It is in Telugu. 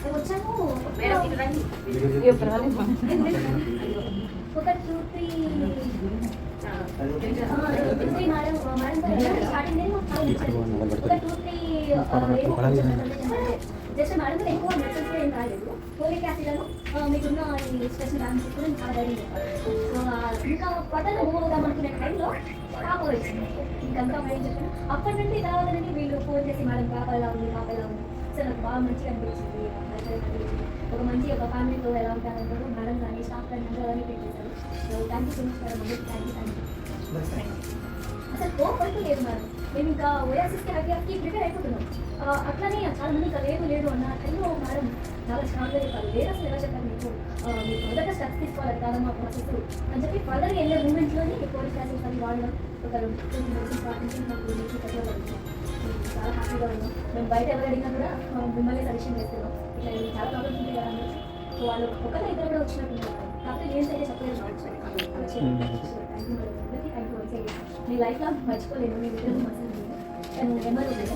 మేము వచ్చాము మేడం ఇక్కడ రండి. ఒక 2-3 మేడం స్టార్టింగ్ ఒక 2-3 జస్ట్ మేడం కూడా ఎక్కువ మెడిసిన్స్ కూడా ఏం రాలేదు. ఫోలిక్ యాసిడ్లను మీకున్న ఈ స్ట్రెస్ బ్యాలెన్స్ కూడా చాలా ధైర్యం చెప్పాలి. సో ఇంకా పట్టణం మూవ్ అవుదాం అనుకునే టైంలో పాప వచ్చింది. ఇంకంతా మేడం చెప్పాను. అప్పటి నుండి తర్వాత నుండి వీళ్ళు ఫోన్ చేసి మేడం పాప ఎలా ఉంది, పాప ఎలా ఉంది. సో నాకు బాగా మంచిగా అనిపించింది. ఒక మంచి ఒక ఫ్యామిలీతో ఎలా ఉంటారంటారు మేడం కానీ స్టాఫ్ కానీ అందరూ అలానే పెట్టేశారు. So thank you so much madam. Thank you. అసలు కోపడుతూ లేదు మేడం. మేము ఇంకా ఓయాసిస్కి హ్యాపీకి ప్రిపేర్ అయిపోతున్నాం. అట్లనే చాలా మంది ఇంకా లేదు అన్న టైంలో మేడం చాలా స్ట్రాంగ్గా చెప్పారు. లేదు అసలు ఎలా చెప్పారు మీకు మొదట స్టెప్స్ తీసుకోవాలి కాదా మా ప్రాసెస్ అని చెప్పి ఫర్దర్గా వెళ్ళే మూమెంట్లోని ఫోలిక్ యాసిడ్స్ అని వాడడం ఒక 2 మెడిసిన్స్ పాటించి మాకు చాలా హ్యాపీగా ఉన్నాం. మేము బయట ఎవరు అడిగినా కూడా మిమ్మల్ని సజెషన్ చేస్తున్నాం. ఇట్లా ఇది చాలా ప్రాబ్లమ్స్ ఉంటాయి కదా అని. సో వాళ్ళు ఒకరి ఇద్దరు కూడా వచ్చినట్టున్నారు. కాకపోతే నేను అయితే చెప్పలేదు కావచ్చు. Thank you madam. అందరికీ థ్యాంక్ యూ వచ్చేది. మీ లైఫ్లో మర్చిపోలేను. మీ ఇద్దరు మసలు నెంబర్ ఉంది.